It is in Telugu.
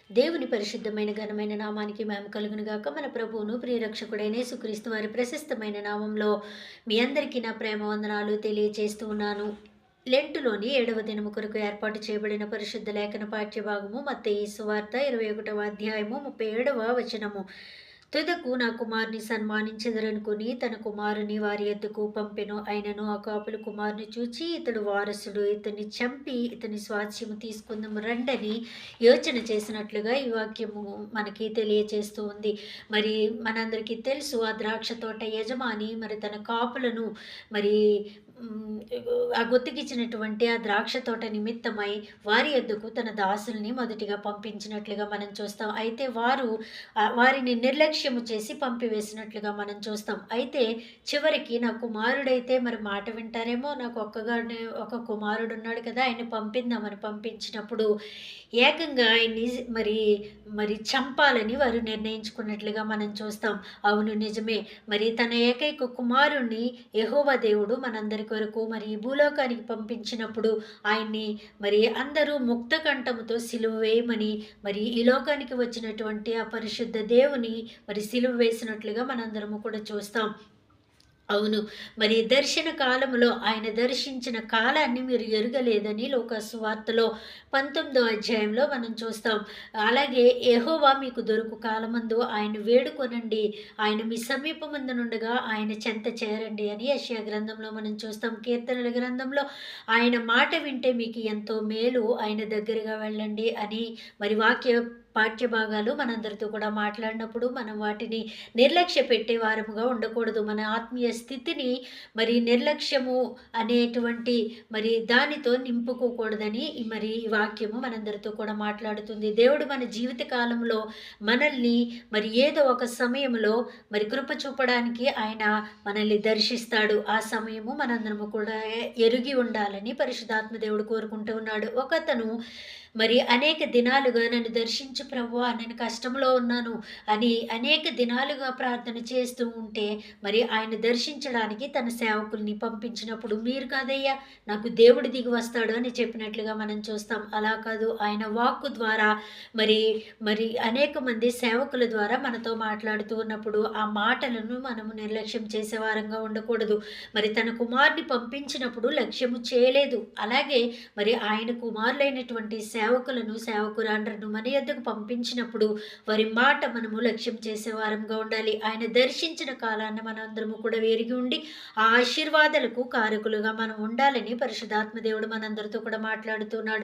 దేవుని పరిశుద్ధమైన ఘనమైన నామానికి మహిమ కలుగును గాక. మన ప్రభువును ప్రియరక్షకుడైన యేసుక్రీస్తు వారి ప్రశస్తమైన నామంలో మీ అందరికీ నా ప్రేమ వందనాలు తెలియజేస్తూ ఉన్నాను. లెంటులోని 7వ దినము కొరకు ఏర్పాటు చేయబడిన పరిశుద్ధ లేఖన పాఠ్య భాగము మత్తయి సువార్త 21వ అధ్యాయము 37వ వచనము. తుదకు నా కుమారుని సన్మానించెదరనుకుని తన కుమారుని వారి యొద్దకు పంపెను. అయినను ఆ కాపులు కుమారుని చూచి ఇతడు వారసుడు, ఇతన్ని చంపి ఇతని స్వాస్థ్యము తీసుకుందాము రండని యోచన చేసినట్లుగా ఈ వాక్యము మనకి తెలియచేస్తూ ఉంది. మరి మనందరికీ తెలుసు, ఆ ద్రాక్ష తోట యజమాని మరి తన కాపులను మరి హ్మ్. ఆ గుత్తికిచ్చినటువంటి ఆ ద్రాక్ష తోట నిమిత్తమై వారి యొద్దకు తన దాసుల్ని మొదటిగా పంపించినట్లుగా మనం చూస్తాం. అయితే వారు వారిని నిర్లక్ష్యము చేసి పంపివేసినట్లుగా మనం చూస్తాం. అయితే చివరికి నా కుమారుడైతే మరి మాట వింటారేమో, నాకు ఒక్కగానే ఒక కుమారుడున్నాడు కదా, ఆయన్ని పంపిందామని పంపించినప్పుడు ఏకంగా ఆయన్ని మరి మరి చంపాలని వారు నిర్ణయించుకున్నట్లుగా మనం చూస్తాం. అవును, నిజమే. మరి తన ఏకైక కుమారుణ్ణి యెహోవా దేవుడు మనందరి కొరకు మరి ఈ భూలోకానికి పంపించినప్పుడు ఆయన్ని మరి అందరూ ముక్త కంఠముతో సిలువ వేయమని మరి ఈ లోకానికి వచ్చినటువంటి ఆ పరిశుద్ధ దేవుని మరి సిలువ వేసినట్లుగా మనందరము కూడా చూస్తాం. అవును. మరి దర్శన కాలములో ఆయన దర్శించిన కాలాన్ని మీరు ఎరుగలేదని లూకాసు వార్తలో 19వ అధ్యాయంలో మనం చూస్తాం. అలాగే యెహోవా మీకు దొరుకు కాలమందు ఆయన వేడుకొనండి, ఆయన మీ సమీపమందునుండగా ఆయన చెంత చేరండి అని యెషయా గ్రంథంలో మనం చూస్తాం. కీర్తనల గ్రంథంలో ఆయన మాట వింటే మీకు ఎంతో మేలు, ఆయన దగ్గరగా వెళ్ళండి అని మరి పాఠ్య భాగాలు మనందరితో కూడా మాట్లాడినప్పుడు మనం వాటిని నిర్లక్ష్య పెట్టే వారముగా ఉండకూడదు. మన ఆత్మీయ స్థితిని మరి నిర్లక్ష్యము అనేటువంటి మరి దానితో నింపుకోకూడదని మరి ఈ వాక్యము మనందరితో కూడా మాట్లాడుతుంది. దేవుడు మన జీవిత కాలంలో మనల్ని మరి ఏదో ఒక సమయంలో మరి కృప చూపడానికి ఆయన మనల్ని దర్శిస్తాడు. ఆ సమయము మనందరము కూడా ఎరిగి ఉండాలని పరిశుద్ధాత్మ దేవుడు కోరుకుంటూ ఉన్నాడు. ఒకతను మరి అనేక దినాలుగా నన్ను దర్శించు ప్రభువా, నేను కష్టంలో ఉన్నాను అని అనేక దినాలుగా ప్రార్థన చేస్తూ ఉంటే మరి ఆయన దర్శించడానికి తన సేవకుల్ని పంపించినప్పుడు, మీరు కాదయ్యా నాకు దేవుడు దిగి వస్తాడు అని చెప్పినట్లుగా మనం చూస్తాం. అలా కాదు, ఆయన వాక్కు ద్వారా మరి మరి అనేక మంది సేవకుల ద్వారా మనతో మాట్లాడుతూ ఉన్నప్పుడు ఆ మాటలను మనము నిర్లక్ష్యం చేసే వారంగా ఉండకూడదు. మరి తన కుమారుని పంపించినప్పుడు లక్ష్యము చేయలేదు. అలాగే మరి ఆయన కుమారులైనటువంటి సేవకులను సేవకురాండ్రను మన యొద్దకు పంపించినప్పుడు వారి మాట మనము లక్ష్యం చేసే వారంగా ఉండాలి. ఆయన దర్శించిన కాలాన్ని మనందరము కూడా ఎరిగి ఉండి ఆ ఆశీర్వాదాలకు కారకులుగా మనం ఉండాలని పరిశుద్ధాత్మ దేవుడు మనందరితో కూడా మాట్లాడుతున్నాడు.